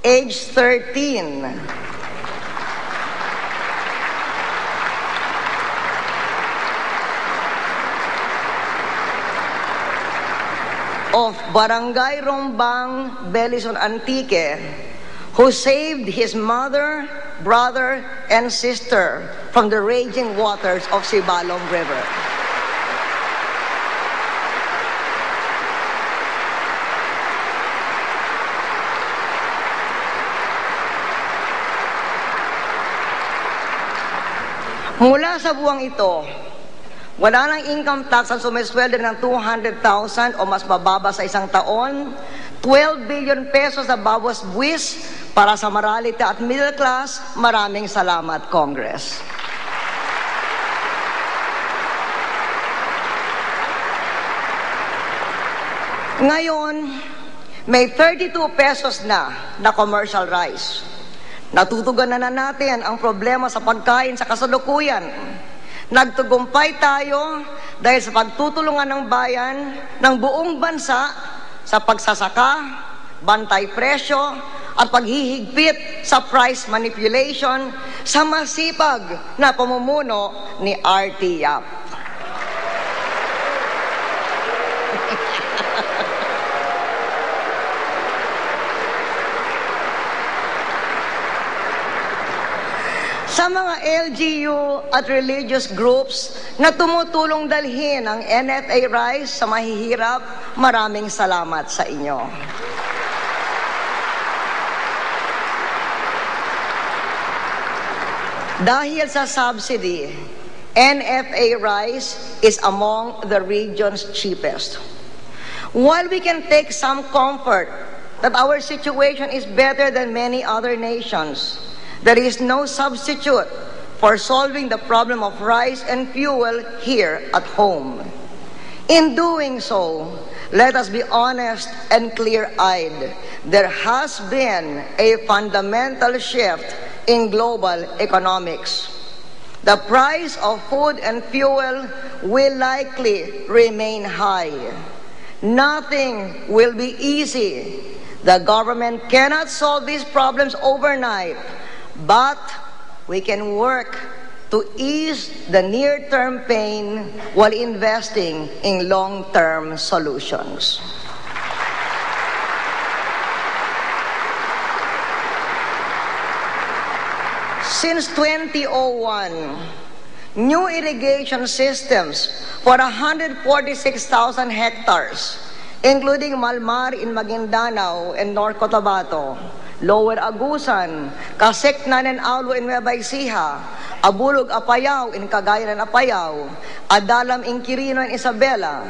age 13. Of Barangay Rombang, Belison Antique, who saved his mother, brother, and sister from the raging waters of Sibalom River. Mula sa buwang ito, wala nang income tax ang sumisweldo ng 200,000 o mas mababa sa isang taon, 12 billion pesos na bawas buwis para sa morality at middle class. Maraming salamat, Congress. Ngayon, may 32 pesos na commercial rice. Natutugan na natin ang problema sa pagkain sa kasalukuyan. Nagtagumpay tayo dahil sa pagtutulungan ng bayan ng buong bansa sa pagsasaka, bantay presyo, at paghihigpit sa price manipulation sa masipag na pamumuno ni RT Yap. Sa mga LGU at religious groups na tumutulong dalhin ang NFA rice sa mahihirap, maraming salamat sa inyo. Dahil sa subsidy, NFA rice is among the region's cheapest. While we can take some comfort that our situation is better than many other nations, there is no substitute for solving the problem of rice and fuel here at home. In doing so, let us be honest and clear-eyed. There has been a fundamental shift in global economics. The price of food and fuel will likely remain high. Nothing will be easy. The government cannot solve these problems overnight. But we can work to ease the near-term pain while investing in long-term solutions. Since 2001, new irrigation systems for 146,000 hectares, including Malmar in Maguindanao and North Cotabato, Lower Agusan, Kaseknan and Aulo in Nueva Ecija, Abulog Apayao in Cagayan and Apayao, Adalam in Quirino and Isabela,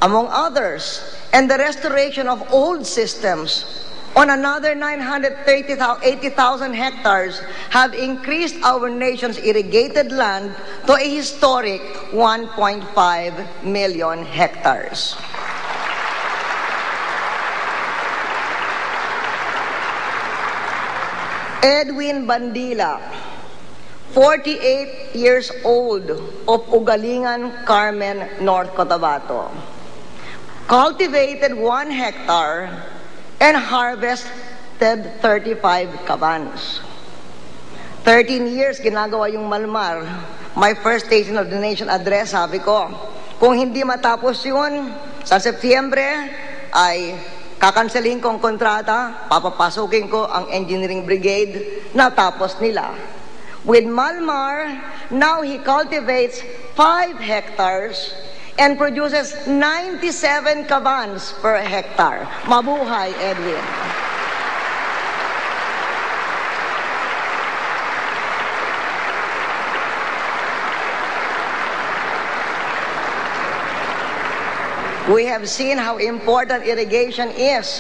among others, and the restoration of old systems on another 980,000 hectares have increased our nation's irrigated land to a historic 1.5 million hectares. Edwin Bandila, 48 years old, of Ugalingan, Carmen, North Cotabato, cultivated 1 hectare and harvested 35 kabans. 13 years ginagawa yung Malmar. My first State of the Nation address, sabi ko, kung hindi matapos yun, sa Setyembre ay kakanselin kong kontrata, papapasukin ko ang engineering brigade, natapos nila. With Malmar, now he cultivates 5 hectares and produces 97 kabans per hectare. Mabuhay, Edwin. We have seen how important irrigation is.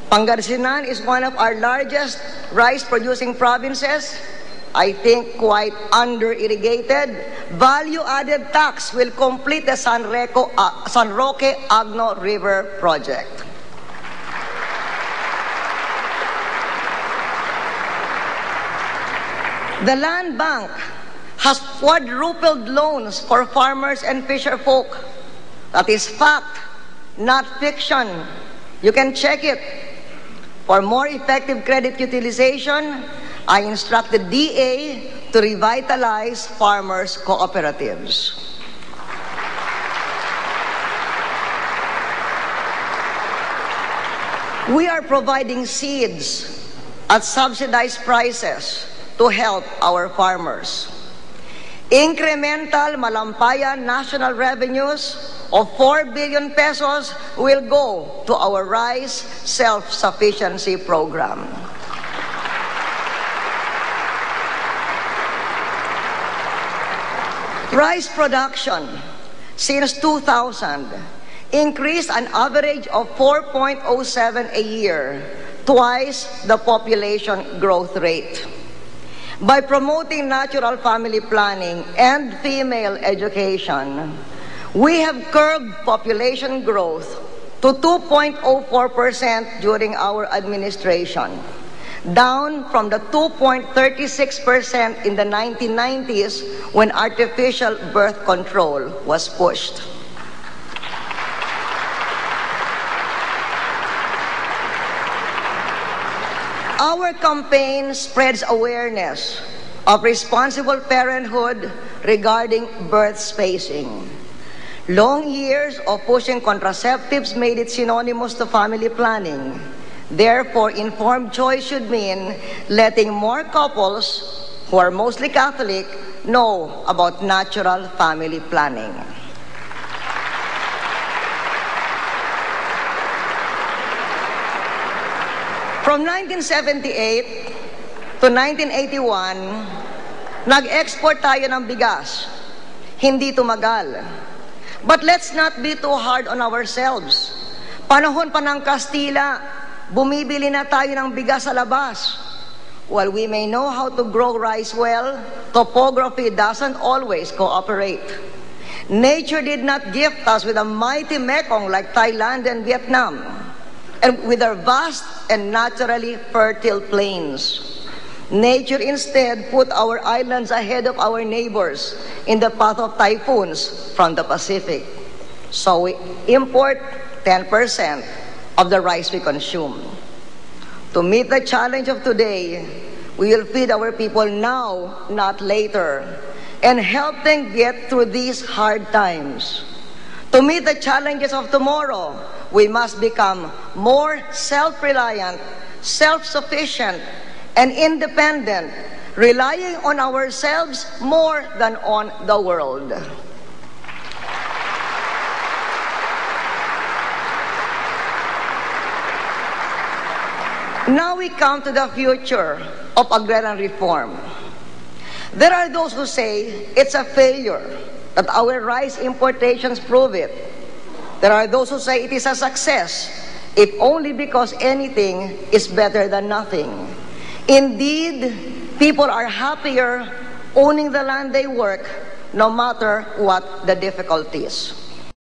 Pangasinan is one of our largest rice-producing provinces. I think quite under-irrigated. Value-added tax will complete the San Roque Agno River project. The Land Bank has quadrupled loans for farmers and fisherfolk. That is fact, not fiction. You can check it. For more effective credit utilization, I instructed DA to revitalize farmers' cooperatives. We are providing seeds at subsidized prices to help our farmers. Incremental Malampayan national revenues of 4 billion pesos will go to our rice self-sufficiency program. Rice production since 2000 increased an average of 4.07 a year, twice the population growth rate. By promoting natural family planning and female education, we have curbed population growth to 2.04% during our administration, down from the 2.36% in the 1990s when artificial birth control was pushed. Our campaign spreads awareness of responsible parenthood regarding birth spacing. Long years of pushing contraceptives made it synonymous to family planning. Therefore, informed choice should mean letting more couples, who are mostly Catholic, know about natural family planning. From 1978 to 1981, nag-export tayo ng bigas. Hindi tumagal. But let's not be too hard on ourselves. Panahon pa ng Kastila, bumibili na tayo ng bigas sa labas. While we may know how to grow rice well, topography doesn't always cooperate. Nature did not gift us with a mighty Mekong like Thailand and Vietnam, and with our vast and naturally fertile plains. Nature instead put our islands ahead of our neighbors in the path of typhoons from the Pacific. So we import 10% of the rice we consume. To meet the challenge of today, we will feed our people now, not later, and help them get through these hard times. To meet the challenges of tomorrow, we must become more self-reliant, self-sufficient, and independent, relying on ourselves more than on the world. Now we come to the future of agrarian reform. There are those who say it's a failure, that our rice importations prove it. There are those who say it is a success, if only because anything is better than nothing. Indeed, people are happier owning the land they work, no matter what the difficulties.